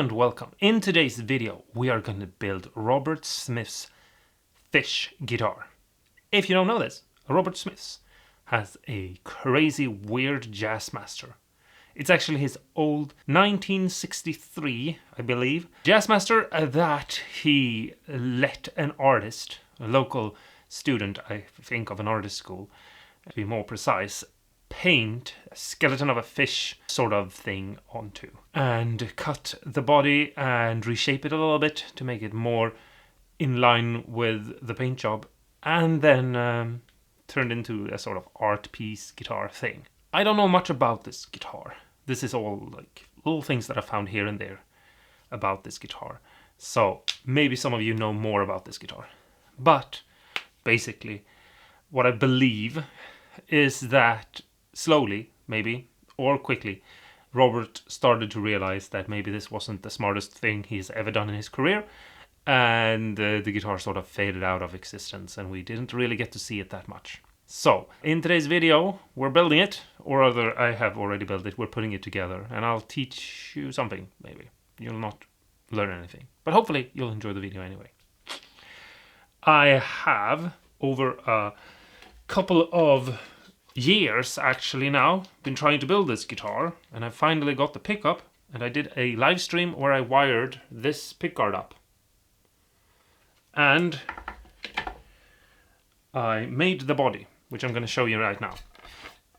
and welcome. In today's video we are going to build Robert Smith's Fish guitar. If you don't know this, Robert Smith has a crazy weird Jazzmaster. It's actually his old 1963, I believe, Jazzmaster that he let an artist, a local student I think of an artist school, to be more precise, paint a skeleton of a fish sort of thing onto and cut the body and reshape it a little bit to make it more in line with the paint job, and then turned into a sort of art piece guitar thing. I don't know much about this guitar. This is all like little things that I found here and there about this guitar. So maybe some of you know more about this guitar. But basically what I believe is that slowly, maybe, or quickly, Robert started to realize that maybe this wasn't the smartest thing he's ever done in his career, and the guitar sort of faded out of existence and we didn't really get to see it that much. So, in today's video, we're building it, or rather, I have already built it, we're putting it together, and I'll teach you something, maybe. You'll not learn anything, but hopefully you'll enjoy the video anyway. I have, over a couple of years actually now, been trying to build this guitar, and I finally got the pickup, and I did a live stream where I wired this pickguard up. And I made the body, which I'm going to show you right now.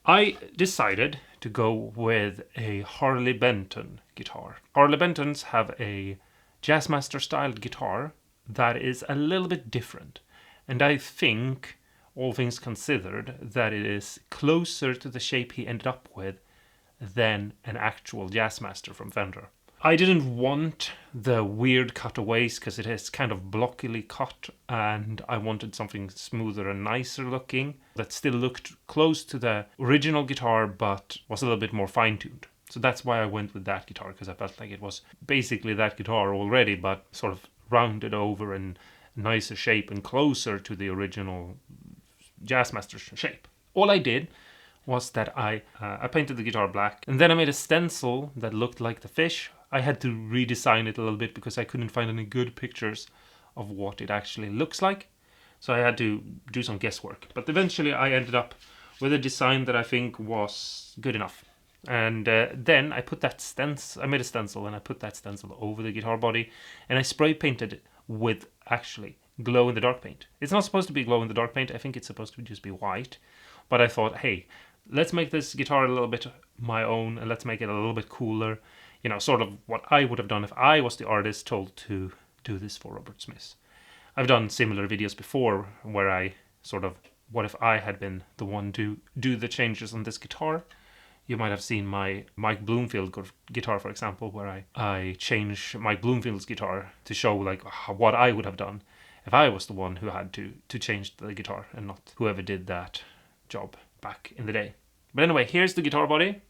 I decided to go with a Harley Benton guitar. Harley Bentons have a Jazzmaster styled guitar that is a little bit different, and I think, all things considered, that it is closer to the shape he ended up with than an actual Jazzmaster from Fender. I didn't want the weird cutaways because it is kind of blockily cut, and I wanted something smoother and nicer looking that still looked close to the original guitar but was a little bit more fine-tuned. So that's why I went with that guitar, because I felt like it was basically that guitar already but sort of rounded over and nicer shape and closer to the original Jazzmaster shape. All I did was that I painted the guitar black, and then I made a stencil that looked like the fish. I had to redesign it a little bit because I couldn't find any good pictures of what it actually looks like, so I had to do some guesswork. But eventually I ended up with a design that I think was good enough. And then I put that stencil, I made a stencil and I put that stencil over the guitar body, and I spray painted it with actually glow-in-the-dark paint. It's not supposed to be glow-in-the-dark paint, I think it's supposed to just be white. But I thought, hey, let's make this guitar a little bit my own, and let's make it a little bit cooler. You know, sort of what I would have done if I was the artist told to do this for Robert Smith. I've done similar videos before where I sort of, what if I had been the one to do the changes on this guitar? You might have seen my Mike Bloomfield guitar, for example, where I changed Mike Bloomfield's guitar to show like what I would have done if I was the one who had to change the guitar and not whoever did that job back in the day. But anyway, here's the guitar body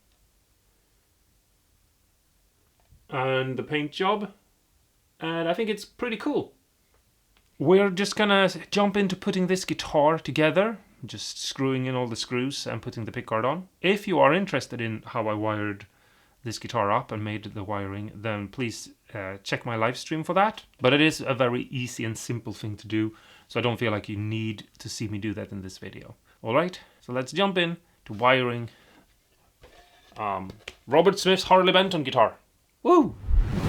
and the paint job, and I think it's pretty cool. We're just gonna jump into putting this guitar together, just screwing in all the screws and putting the pickguard on. If you are interested in how I wired this guitar up and made the wiring, then please check my live stream for that. But it is a very easy and simple thing to do, so I don't feel like you need to see me do that in this video. Alright, so let's jump in to wiring Robert Smith's Harley Benton guitar. Woo!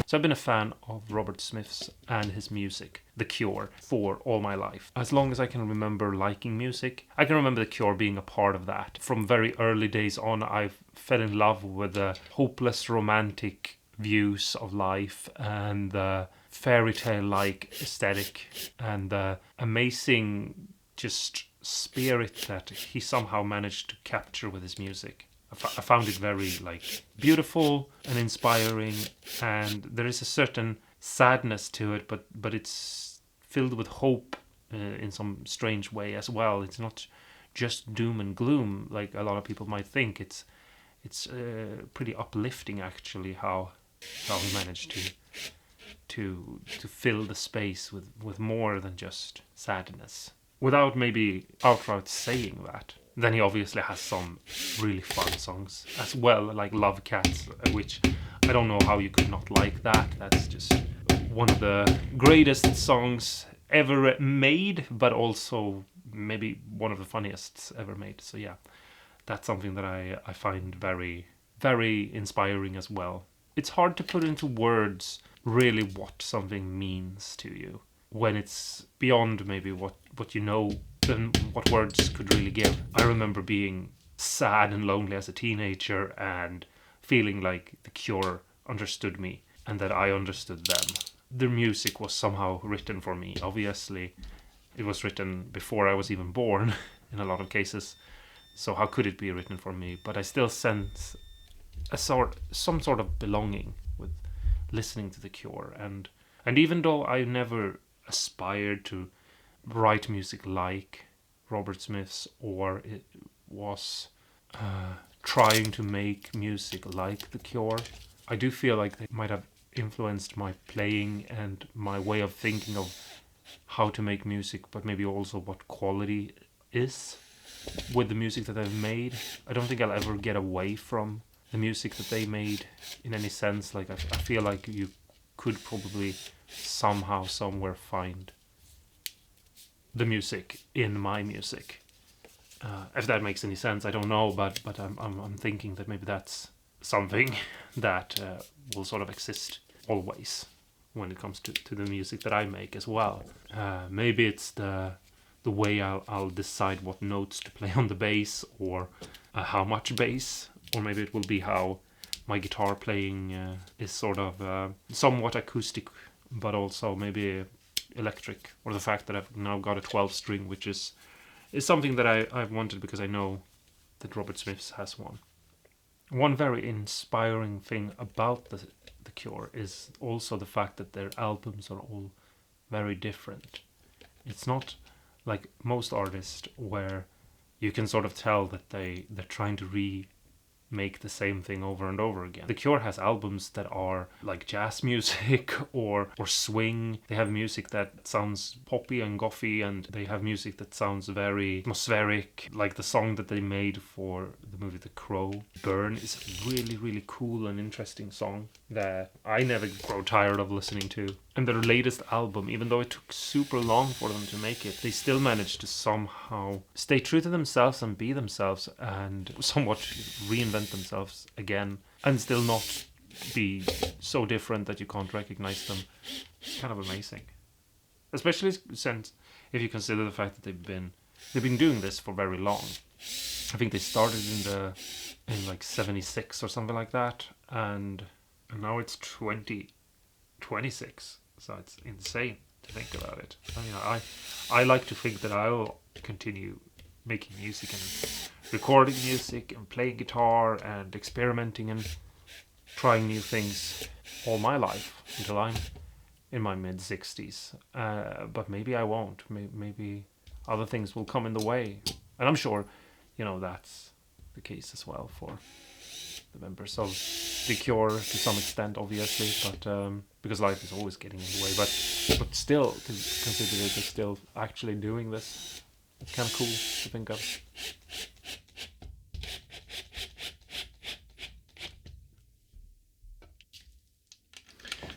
So I've been a fan of Robert Smith's and his music, The Cure, for all my life. As long as I can remember liking music, I can remember The Cure being a part of that. From very early days on, I fell in love with the hopeless romantic views of life and the fairy tale-like aesthetic and the amazing just spirit that he somehow managed to capture with his music. I found it very like beautiful and inspiring, and there is a certain sadness to it, but it's filled with hope in some strange way as well. It's not just doom and gloom like a lot of people might think. It's pretty uplifting actually how he managed to fill the space with more than just sadness, without maybe outright saying that. Then he obviously has some really fun songs as well, like Love Cats, which I don't know how you could not like that. That's just one of the greatest songs ever made, but also maybe one of the funniest ever made. So yeah, that's something that I find very, very inspiring as well. It's hard to put into words really what something means to you when it's beyond maybe what you know than what words could really give. I remember being sad and lonely as a teenager and feeling like The Cure understood me and that I understood them. Their music was somehow written for me. Obviously, it was written before I was even born in a lot of cases, so how could it be written for me? But I still sense some sort of belonging with listening to The Cure, and even though I never aspired to write music like Robert Smith's, or it was trying to make music like The Cure, I do feel like they might have influenced my playing and my way of thinking of how to make music, but maybe also what quality is with the music that I've made. I don't think I'll ever get away from the music that they made in any sense. Like I feel like you could probably somehow somewhere find the music in my music. If that makes any sense, I don't know, but I'm thinking that maybe that's something that will sort of exist always when it comes to the music that I make as well. Maybe it's the way I'll decide what notes to play on the bass, or how much bass, or maybe it will be how my guitar playing is sort of somewhat acoustic, but also maybe electric, or the fact that I've now got a 12 string, which is something that I've wanted because I know that Robert Smith has one. One very inspiring thing about the Cure is also the fact that their albums are all very different. It's not like most artists where you can sort of tell that they're trying to remake the same thing over and over again. The Cure has albums that are like jazz music or swing. They have music that sounds poppy and gothy, and they have music that sounds very atmospheric, like the song that they made for the movie The Crow. Burn is a really, really cool and interesting song that I never grow tired of listening to. And their latest album, even though it took super long for them to make it, they still managed to somehow stay true to themselves and be themselves and somewhat reinvent themselves again, and still not be so different that you can't recognize them. It's kind of amazing. Especially since if you consider the fact that they've been doing this for very long. I think they started in like 76 or something like that, and now it's 2026. So it's insane to think about it. I mean, I like to think that I'll continue making music and recording music and playing guitar and experimenting and trying new things all my life until I'm in my mid-60s. But maybe I won't. Maybe other things will come in the way. And I'm sure, that's the case as well for the members of The Cure to some extent, obviously, but because life is always getting in the way. But still, to consider that they're still actually doing this, it's kind of cool to think of.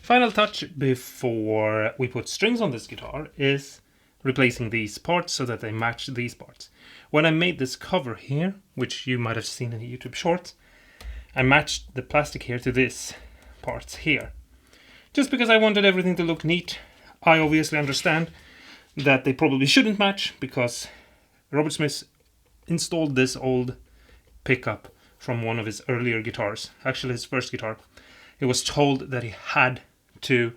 Final touch before we put strings on this guitar is replacing these parts so that they match these parts. When I made this cover here, which you might have seen in the YouTube shorts, I matched the plastic here to this parts here. Just because I wanted everything to look neat. I obviously understand that they probably shouldn't match because Robert Smith installed this old pickup from one of his earlier guitars, actually his first guitar. He was told that he had to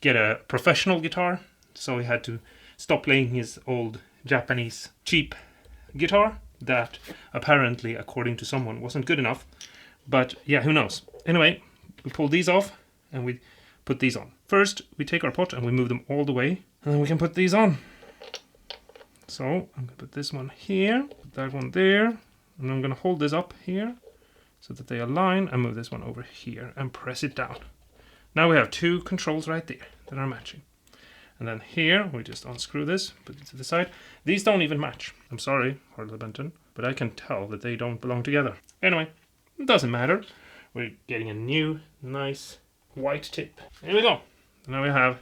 get a professional guitar, so he had to stop playing his old Japanese cheap guitar that apparently, according to someone, wasn't good enough. But yeah, who knows? Anyway, we pull these off and we put these on. First, we take our pot and we move them all the way, and then we can put these on. So I'm going to put this one here, put that one there, and I'm going to hold this up here so that they align, and move this one over here and press it down. Now we have two controls right there that are matching. And then here, we just unscrew this, put it to the side. These don't even match. I'm sorry, Harley Benton, but I can tell that they don't belong together. Anyway, it doesn't matter. We're getting a new, nice white tip. Here we go. Now we have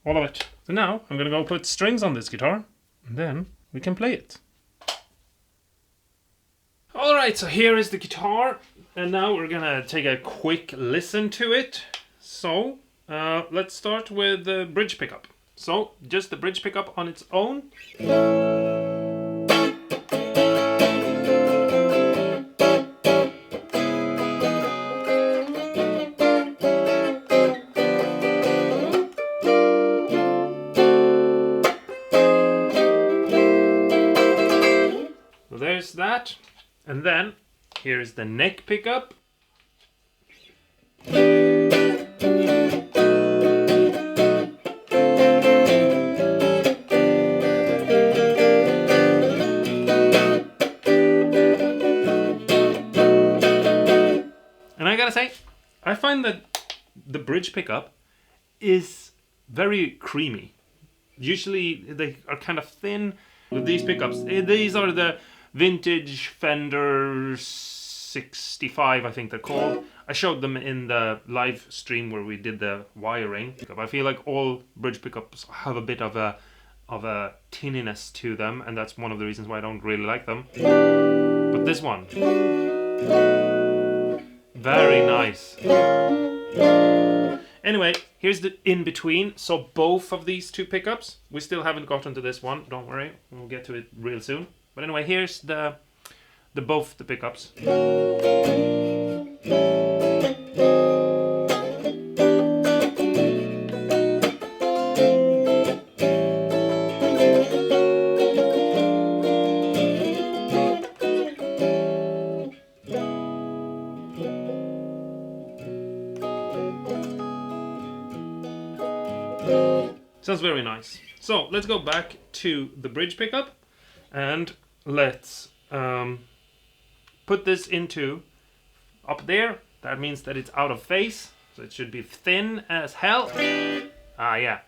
all of it. So now I'm gonna go put strings on this guitar, and then we can play it. Alright, so here is the guitar, and now we're gonna take a quick listen to it. So, let's start with the bridge pickup. So, just the bridge pickup on its own. So there's that. And then, here's the neck pickup. And I gotta say, I find that the bridge pickup is very creamy. Usually they are kind of thin. With these pickups, these are the vintage Fender 65, I think they're called. I showed them in the live stream where we did the wiring. I feel like all bridge pickups have a bit of a tinniness to them, and that's one of the reasons why I don't really like them. But this one, very nice. Anyway, here's the in-between. So both of these two pickups, we still haven't gotten to this one, don't worry, we'll get to it real soon. But anyway, here's the both the pickups. Sounds very nice. So let's go back to the bridge pickup and let's put this into up there. That means that it's out of phase, so it should be thin as hell. Ah, yeah.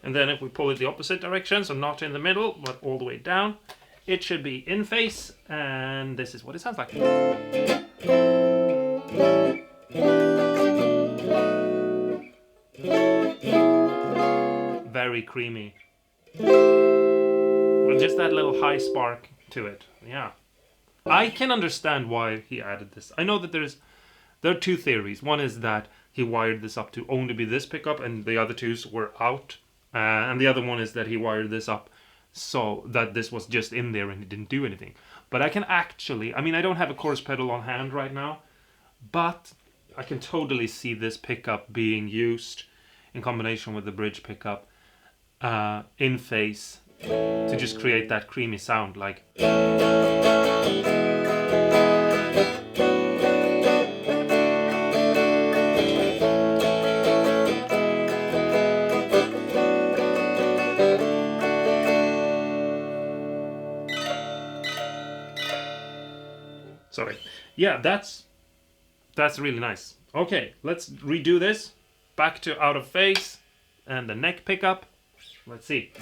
And then if we pull it the opposite direction, so not in the middle, but all the way down, it should be in phase, and this is what it sounds like. Very creamy. With just that little high spark to it, yeah. I can understand why he added this. I know that there are two theories. One is that he wired this up to only be this pickup, and the other two were out. And the other one is that he wired this up so that this was just in there and it didn't do anything. But I can actually, I mean, I don't have a chorus pedal on hand right now, but I can totally see this pickup being used in combination with the bridge pickup in phase to just create that creamy sound, like. Sorry. Yeah, that's really nice. Okay, let's redo this. Back to out of phase and the neck pickup. Let's see.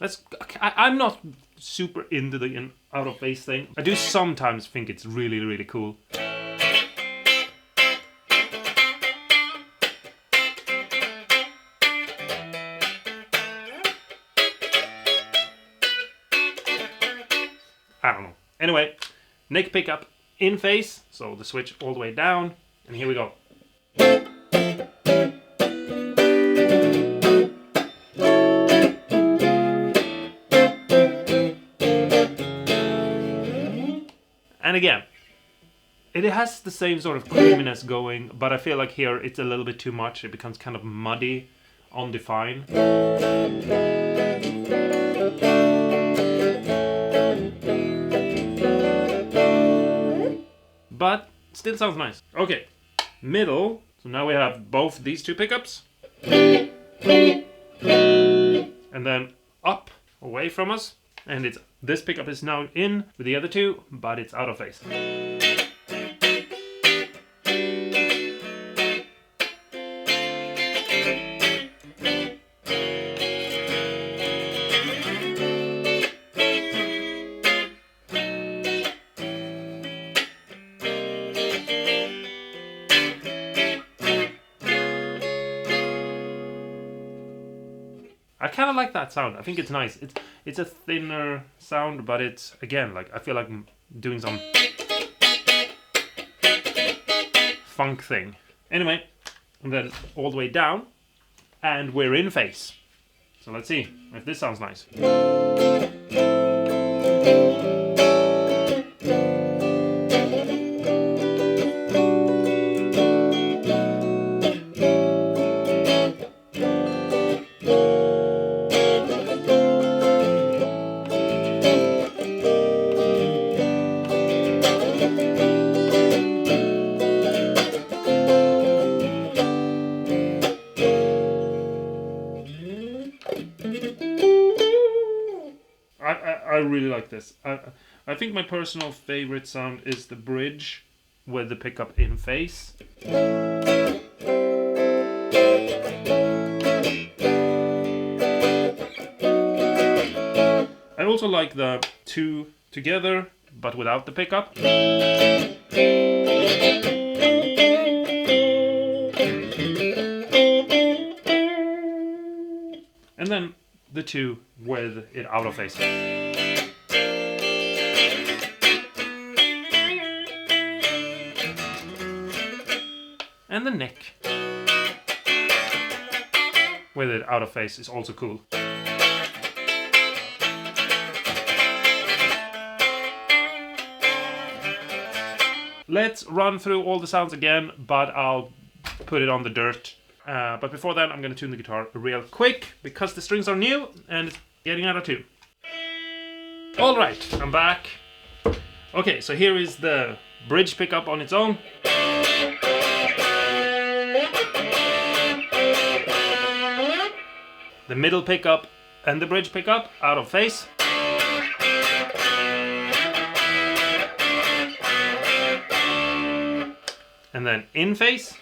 So I'm not super into the out of phase thing. I do sometimes think it's really, really cool. I don't know. Anyway, neck pickup in phase, so the switch all the way down, and here we go. And again, It has the same sort of creaminess going, but I feel like here it's a little bit too much. It becomes kind of muddy on the fine. But still sounds nice. Okay, middle. So now we have both these two pickups. And then up, away from us. And it's this pickup is now in with the other two, but it's out of phase. I kind of like that sound. I think it's nice. It's a thinner sound, but it's, again, like, I feel like I'm doing some funk thing. Anyway, and then all the way down, and we're in phase. So let's see if this sounds nice. I really like this. I think my personal favorite sound is the bridge with the pickup in phase. I also like the two together, but without the pickup. And then the two with it out of phase. And the neck with it out of phase is also cool. Let's run through all the sounds again, but I'll put it on the dirt. But before that, I'm going to tune the guitar real quick, because the strings are new and it's getting out of tune. Alright, I'm back. Okay, so here is the bridge pickup on its own. The middle pickup and the bridge pickup out of phase. And then in phase.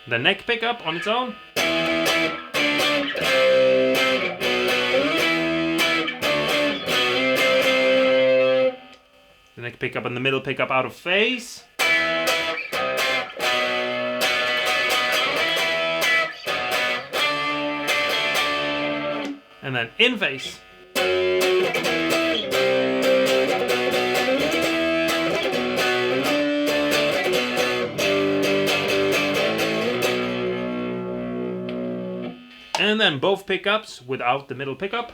The neck pickup on its own. The neck pickup and the middle pickup out of phase. And then in phase. And then both pickups without the middle pickup.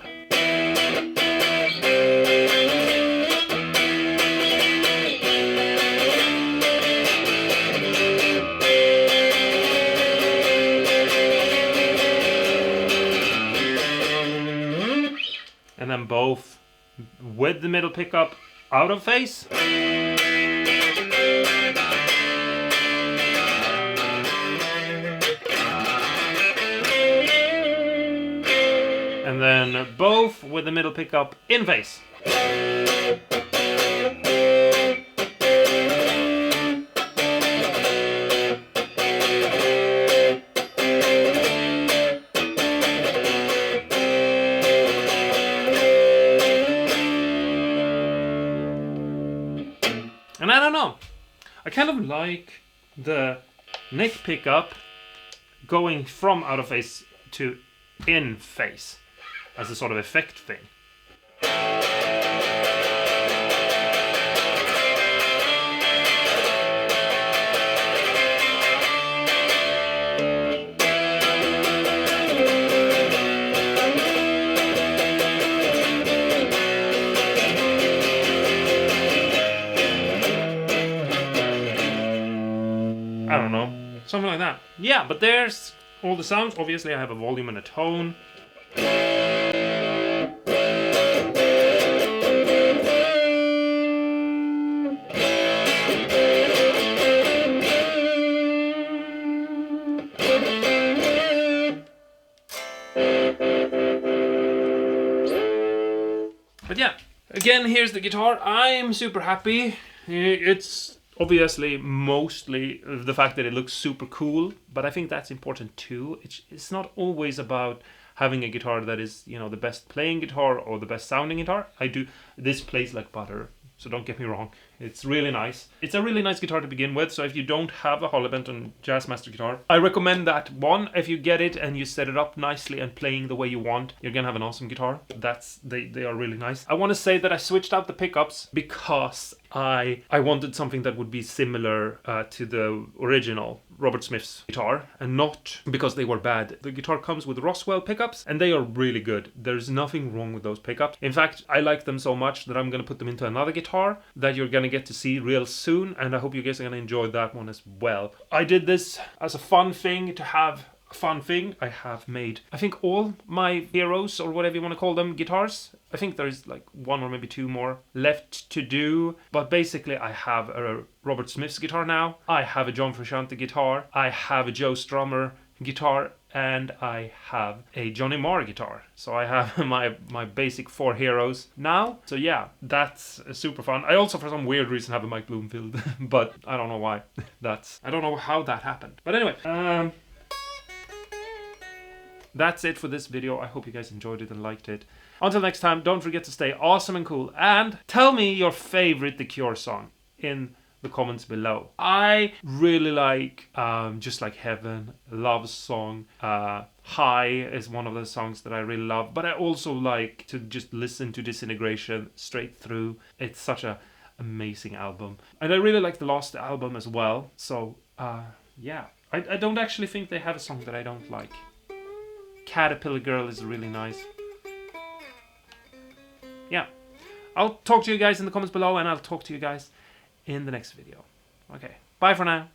And then both with the middle pickup out of phase. And then both with the middle pickup in phase. And I don't know, I kind of like the neck pickup going from out of phase to in phase as a sort of effect thing. something like that. Yeah, but there's all the sounds. Obviously I have a volume and a tone. But yeah, again, here's the guitar. I'm super happy. It's obviously mostly the fact that it looks super cool, but I think that's important too. It's not always about having a guitar that is, you know, the best playing guitar or the best sounding guitar. This plays like butter, so don't get me wrong. It's really nice. It's a really nice guitar to begin with, so if you don't have a Harley Benton Jazzmaster guitar, I recommend that one. If you get it and you set it up nicely and playing the way you want, you're gonna have an awesome guitar. They are really nice. I want to say that I switched out the pickups because I wanted something that would be similar to the original Robert Smith's guitar, and not because they were bad. The guitar comes with Roswell pickups, and they are really good. There's nothing wrong with those pickups. In fact, I like them so much that I'm gonna put them into another guitar that you're gonna get to see real soon, and I hope you guys are gonna enjoy that one as well. I did this as a fun thing to have a fun thing. I have made, I think, all my heroes, or whatever you want to call them, guitars. I think there's like one or maybe two more left to do, but basically I have a Robert Smith's guitar now, I have a John Frusciante guitar, I have a Joe Strummer guitar, and I have a Johnny Marr guitar. So I have my basic 4 heroes now. So yeah, that's super fun. I also, for some weird reason, have a Mike Bloomfield, but I don't know why. I don't know how that happened. But anyway, that's it for this video. I hope you guys enjoyed it and liked it. Until next time, don't forget to stay awesome and cool, and tell me your favorite The Cure song in the comments below. I really like Just Like Heaven, Love Song, High is one of the songs that I really love, but I also like to just listen to Disintegration straight through. It's such an amazing album, and I really like the Lost album as well. So yeah, I don't actually think they have a song that I don't like. Caterpillar Girl is really nice. Yeah, I'll talk to you guys in the comments below, and I'll talk to you guys in the next video. Okay, bye for now.